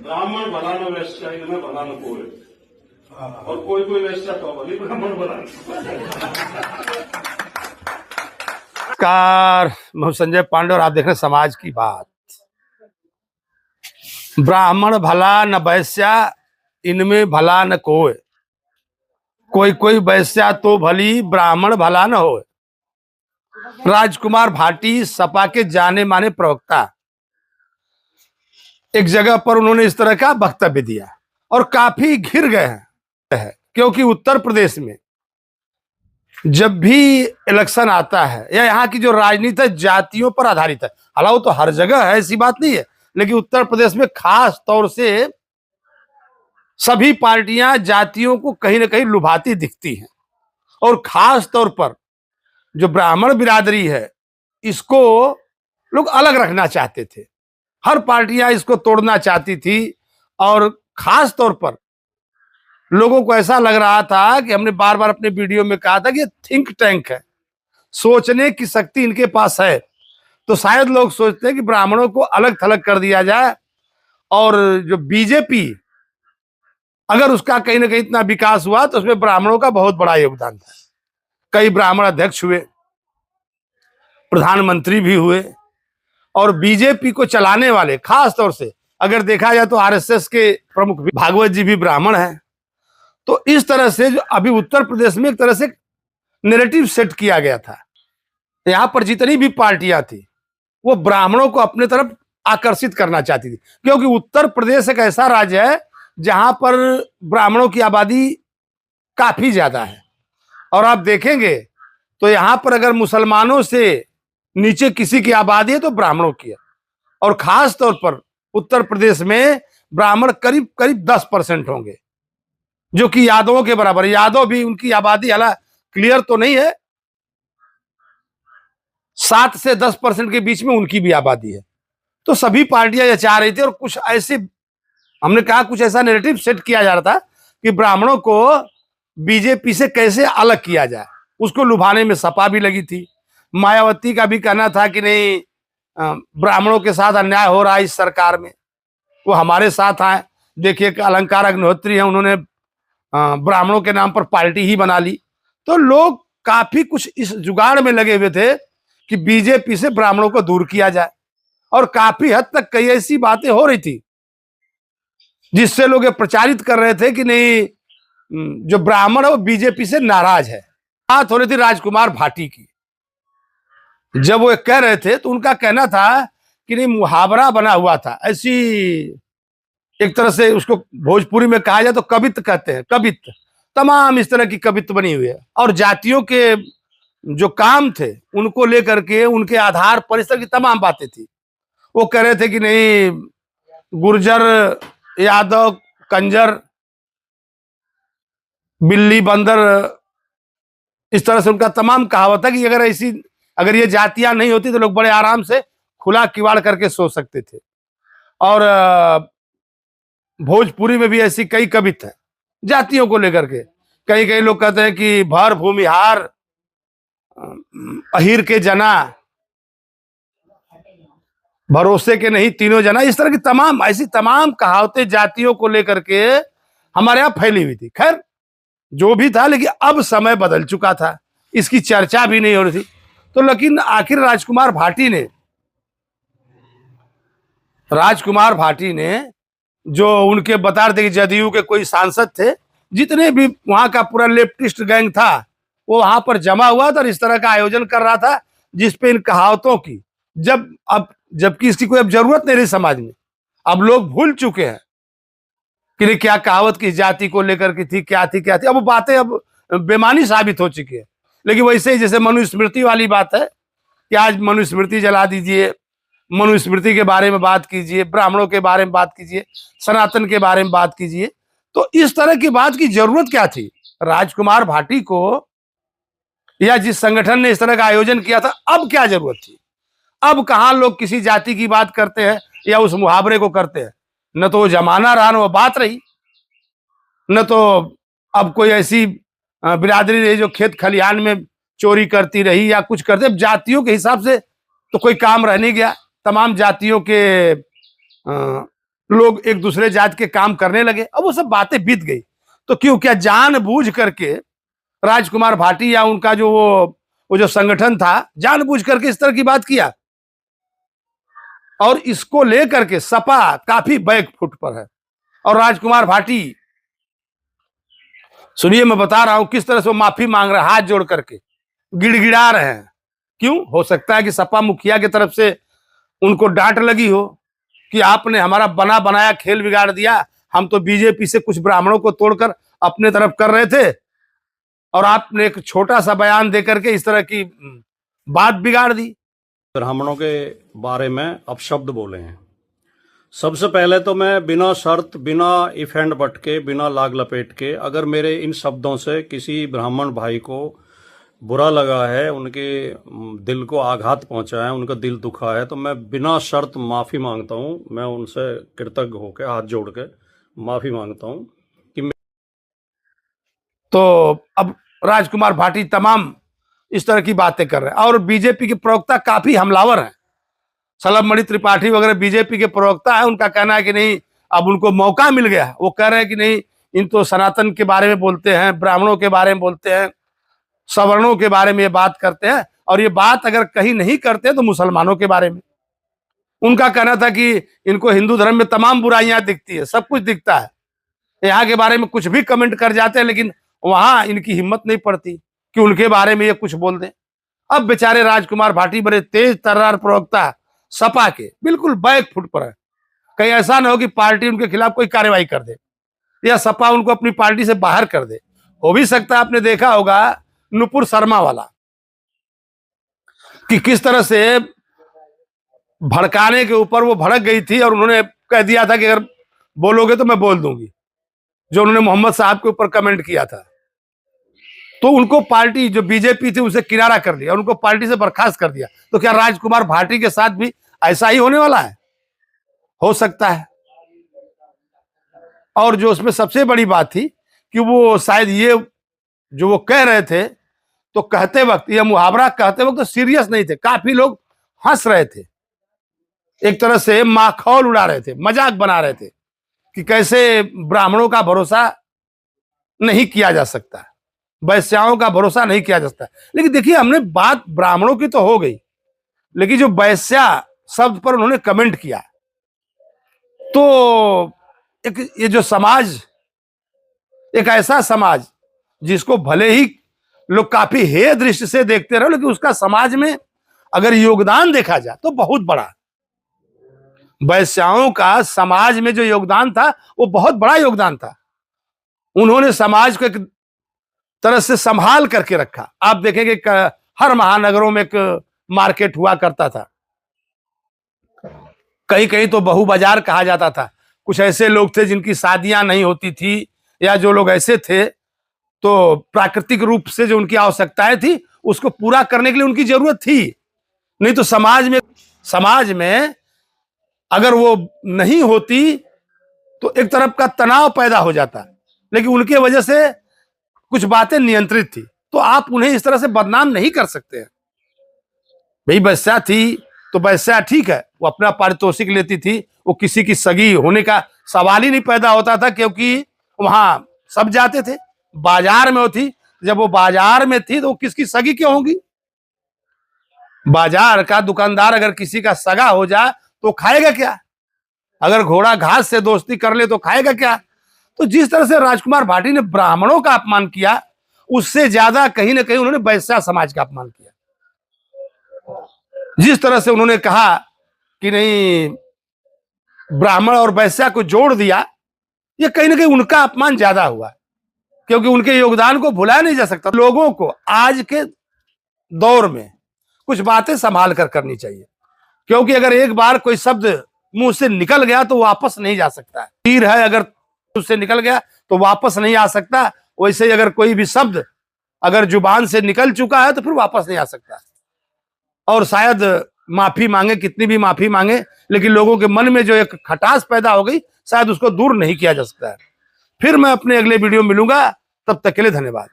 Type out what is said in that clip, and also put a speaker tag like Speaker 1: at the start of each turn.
Speaker 1: ब्राह्मण भला न वैश्य इनमें भला न कोई, और कोई कोई वैश्य तो भली ब्राह्मण भला।
Speaker 2: नमस्कार, मैं संजय पांडे और आप देख रहे हैं समाज की बात। ब्राह्मण भला न वैश्या इनमें भला न कोई, कोई कोई वैश्या तो भली ब्राह्मण भला न हो। राजकुमार भाटी सपा के जाने माने प्रवक्ता, एक जगह पर उन्होंने इस तरह का वक्तव्य दिया और काफी घिर गए हैं, क्योंकि उत्तर प्रदेश में जब भी इलेक्शन आता है या यहाँ की जो राजनीति है जातियों पर आधारित है। हालांकि तो हर जगह है, ऐसी बात नहीं है, लेकिन उत्तर प्रदेश में खास तौर से सभी पार्टियां जातियों को कहीं ना कहीं लुभाती दिखती हैं, और खास तौर पर जो ब्राह्मण बिरादरी है इसको लोग अलग रखना चाहते थे। हर पार्टियां इसको तोड़ना चाहती थी, और खास तौर पर लोगों को ऐसा लग रहा था कि हमने बार बार अपने वीडियो में कहा था कि ये थिंक टैंक है, सोचने की शक्ति इनके पास है। तो शायद लोग सोचते हैं कि ब्राह्मणों को अलग थलग कर दिया जाए, और जो बीजेपी अगर उसका कहीं ना कहीं इतना विकास हुआ तो उसमें ब्राह्मणों का बहुत बड़ा योगदान था। कई ब्राह्मण अध्यक्ष हुए, प्रधानमंत्री भी हुए, और बीजेपी को चलाने वाले खास तौर से अगर देखा जाए तो आरएसएस के प्रमुख भागवत जी भी ब्राह्मण हैं। तो इस तरह से जो अभी उत्तर प्रदेश में एक तरह से नैरेटिव सेट किया गया था, यहां पर जितनी भी पार्टियां थी वो ब्राह्मणों को अपने तरफ आकर्षित करना चाहती थी, क्योंकि उत्तर प्रदेश एक ऐसा राज्य है जहां पर ब्राह्मणों की आबादी काफी ज्यादा है। और आप देखेंगे तो यहां पर अगर मुसलमानों से नीचे किसी की आबादी है तो ब्राह्मणों की है, और खास तौर पर उत्तर प्रदेश में ब्राह्मण करीब करीब 10% होंगे, जो कि यादवों के बराबर। यादव भी उनकी आबादी हालांकि क्लियर तो नहीं है, 7 से 10% के बीच में उनकी भी आबादी है। तो सभी पार्टियां ये चाह रही थी, और कुछ ऐसे हमने कहा कुछ ऐसा नैरेटिव सेट किया जा रहा था कि ब्राह्मणों को बीजेपी से कैसे अलग किया जाए। उसको लुभाने में सपा भी लगी थी। मायावती का भी कहना था कि नहीं, ब्राह्मणों के साथ अन्याय हो रहा है इस सरकार में, वो हमारे साथ आए। देखिए अलंकार अग्निहोत्री है, उन्होंने ब्राह्मणों के नाम पर पार्टी ही बना ली। तो लोग काफी कुछ इस जुगाड़ में लगे हुए थे कि बीजेपी से ब्राह्मणों को दूर किया जाए, और काफी हद तक कई ऐसी बातें हो रही थी जिससे लोग ये प्रचारित कर रहे थे कि नहीं, जो ब्राह्मण है वो बीजेपी से नाराज है। बात हो रही थी राजकुमार भाटी की। जब वो कह रहे थे तो उनका कहना था कि नहीं, मुहावरा बना हुआ था, ऐसी एक तरह से उसको भोजपुरी में कहा जाए तो कवित्त कहते हैं, कवित्त, तमाम इस तरह की कवित्त बनी हुई है। और जातियों के जो काम थे उनको लेकर के, उनके आधार पर इस तरह की तमाम बातें थी। वो कह रहे थे कि नहीं, गुर्जर, यादव, कंजर, बिल्ली, बंदर, इस तरह से उनका तमाम कहावत है कि अगर ये जातियां नहीं होती तो लोग बड़े आराम से खुला किवाड़ करके सो सकते थे। और भोजपुरी में भी ऐसी कई कविता है जातियों को लेकर के। कई कई लोग कहते हैं कि भर भूमिहार, अहीर के जना, भरोसे के नहीं तीनों जना, इस तरह की तमाम ऐसी तमाम कहावतें जातियों को लेकर के हमारे यहाँ फैली हुई थी। खैर जो भी था, लेकिन अब समय बदल चुका था, इसकी चर्चा भी नहीं हो रही थी। तो लेकिन आखिर राजकुमार भाटी ने जो उनके बता रहे थे कि जदयू के कोई सांसद थे, जितने भी वहां का पूरा लेफ्टिस्ट गैंग था वो वहां पर जमा हुआ था और इस तरह का आयोजन कर रहा था जिसपे इन कहावतों की जबकि इसकी कोई अब जरूरत नहीं रही समाज में। अब लोग भूल चुके हैं कि क्या कहावत किस जाति को लेकर के थी, क्या थी। अब वो बातें अब बेमानी साबित हो चुकी है। लेकिन वैसे ही जैसे मनुस्मृति वाली बात है कि आज मनुस्मृति जला दीजिए, मनुस्मृति के बारे में बात कीजिए, ब्राह्मणों के बारे में बात कीजिए, सनातन के बारे में बात कीजिए। तो इस तरह की बात की जरूरत क्या थी राजकुमार भाटी को, या जिस संगठन ने इस तरह का आयोजन किया था, अब क्या जरूरत थी? अब कहां लोग किसी जाति की बात करते हैं या उस मुहावरे को करते हैं। न तो वो जमाना रहा, न वो बात रही, न तो अब कोई ऐसी बिरादरी रही जो खेत खलिहान में चोरी करती रही या कुछ करते। अब जातियों के हिसाब से तो कोई काम रह नहीं गया। तमाम जातियों के लोग एक दूसरे जात के काम करने लगे। अब वो सब बातें बीत गई, तो क्यों क्या जानबूझ करके राजकुमार भाटी या उनका जो वो जो संगठन था जानबूझ करके इस तरह की बात किया? और इसको लेकर के सपा काफी बैक फुट पर है। और राजकुमार भाटी, सुनिए मैं बता रहा हूं किस तरह से वो माफी मांग रहे हैं, हाथ जोड़ करके गिड़गिड़ा रहे हैं। क्यों? हो सकता है कि सपा मुखिया की तरफ से उनको डांट लगी हो कि आपने हमारा बना बनाया खेल बिगाड़ दिया, हम तो बीजेपी से कुछ ब्राह्मणों को तोड़कर अपने तरफ कर रहे थे और आपने एक छोटा सा बयान देकर के इस तरह की बात बिगाड़ दी।
Speaker 3: ब्राह्मणों के बारे में अपशब्द बोले हैं। सबसे पहले तो मैं बिना शर्त, बिना इफ एंड बट के, बिना लाग लपेट के, अगर मेरे इन शब्दों से किसी ब्राह्मण भाई को बुरा लगा है, उनके दिल को आघात पहुंचा है, उनका दिल दुखा है, तो मैं बिना शर्त माफ़ी मांगता हूं। मैं उनसे कृतज्ञ होकर हाथ जोड़ के माफ़ी मांगता हूं कि
Speaker 2: तो अब राजकुमार भाटी तमाम इस तरह की बातें कर रहे हैं और बीजेपी के प्रवक्ता काफी हमलावर हैं। सलभमणि त्रिपाठी वगैरह बीजेपी के प्रवक्ता है, उनका कहना है कि नहीं अब उनको मौका मिल गया। वो कह रहे हैं कि नहीं, इन तो सनातन के बारे में बोलते हैं, ब्राह्मणों के बारे में बोलते हैं, सवर्णों के बारे में ये बात करते हैं, और ये बात अगर कहीं नहीं करते तो मुसलमानों के बारे में। उनका कहना था कि इनको हिंदू धर्म में तमाम बुराइयां दिखती है, सब कुछ दिखता है, यहाँ के बारे में कुछ भी कमेंट कर जाते हैं, लेकिन वहां इनकी हिम्मत नहीं पड़ती कि उनके बारे में ये कुछ बोल दें। अब बेचारे राजकुमार भाटी बड़े तेज तर्रार प्रवक्ता सपा के बिल्कुल बैक फुट पर है। कहीं ऐसा ना हो कि पार्टी उनके खिलाफ कोई कार्रवाई कर दे या सपा उनको अपनी पार्टी से बाहर कर दे। हो भी सकता है, आपने देखा होगा नुपुर शर्मा वाला कि किस तरह से भड़काने के ऊपर वो भड़क गई थी और उन्होंने कह दिया था कि अगर बोलोगे तो मैं बोल दूंगी, जो उन्होंने मोहम्मद साहब के ऊपर कमेंट किया था। तो उनको पार्टी जो बीजेपी थी उसे किनारा कर दिया, उनको पार्टी से बर्खास्त कर दिया। तो क्या राजकुमार भाटी के साथ भी ऐसा ही होने वाला है? हो सकता है। और जो उसमें सबसे बड़ी बात थी कि वो शायद ये जो वो कह रहे थे, तो कहते वक्त यह मुहावरा कहते वक्त तो सीरियस नहीं थे, काफी लोग हंस रहे थे, एक तरह से माखौल उड़ा रहे थे, मजाक बना रहे थे कि कैसे ब्राह्मणों का भरोसा नहीं किया जा सकता, वैश्याओं का भरोसा नहीं किया जा सकता। लेकिन देखिए, हमने बात ब्राह्मणों की तो हो गई, लेकिन जो वैश्या शब्द पर उन्होंने कमेंट किया, तो एक ये जो समाज, एक ऐसा समाज जिसको भले ही लोग काफी हेय दृष्टि से देखते रहे, लेकिन उसका समाज में अगर योगदान देखा जाए तो बहुत बड़ा। वैश्याओं का समाज में जो योगदान था वो बहुत बड़ा योगदान था। उन्होंने समाज को एक तरह से संभाल करके रखा। आप देखेंगे हर महानगरों में एक मार्केट हुआ करता था, कहीं कहीं तो बहु बाजार कहा जाता था। कुछ ऐसे लोग थे जिनकी शादियां नहीं होती थी, या जो लोग ऐसे थे तो प्राकृतिक रूप से जो उनकी आवश्यकताएं थी उसको पूरा करने के लिए उनकी जरूरत थी। नहीं तो समाज में अगर वो नहीं होती तो एक तरफ का तनाव पैदा हो जाता, लेकिन उनके वजह से कुछ बातें नियंत्रित थी, तो आप उन्हें इस तरह से बदनाम नहीं कर सकते हैं। भाई वैश्या थी तो वैश्या ठीक है, वो अपना पारितोषिक लेती थी, वो किसी की सगी होने का सवाल ही नहीं पैदा होता था, क्योंकि वहां सब जाते थे। बाजार में वो थी, जब वो बाजार में थी तो वो किसकी सगी क्यों होगी? बाजार का दुकानदार अगर किसी का सगा हो जाए तो खाएगा क्या? अगर घोड़ा घास से दोस्ती कर ले तो खाएगा क्या? तो जिस तरह से राजकुमार भाटी ने ब्राह्मणों का अपमान किया, उससे ज्यादा कहीं ना कहीं उन्होंने वैश्या समाज का अपमान किया। जिस तरह से उन्होंने कहा कि नहीं, ब्राह्मण और वैश्या को जोड़ दिया, ये कहीं ना कहीं उनका अपमान ज्यादा हुआ, क्योंकि उनके योगदान को भुलाया नहीं जा सकता। लोगों को आज के दौर में कुछ बातें संभाल कर करनी चाहिए, क्योंकि अगर एक बार कोई शब्द मुंह से निकल गया तो वापस नहीं जा सकता है। तीर है, अगर उससे निकल गया तो वापस नहीं आ सकता, वैसे ही अगर कोई भी शब्द अगर जुबान से निकल चुका है तो फिर वापस नहीं आ सकता। और शायद माफी मांगे, कितनी भी माफी मांगे, लेकिन लोगों के मन में जो एक खटास पैदा हो गई, शायद उसको दूर नहीं किया जा सकता है। फिर मैं अपने अगले वीडियो में मिलूंगा, तब तक के लिए धन्यवाद।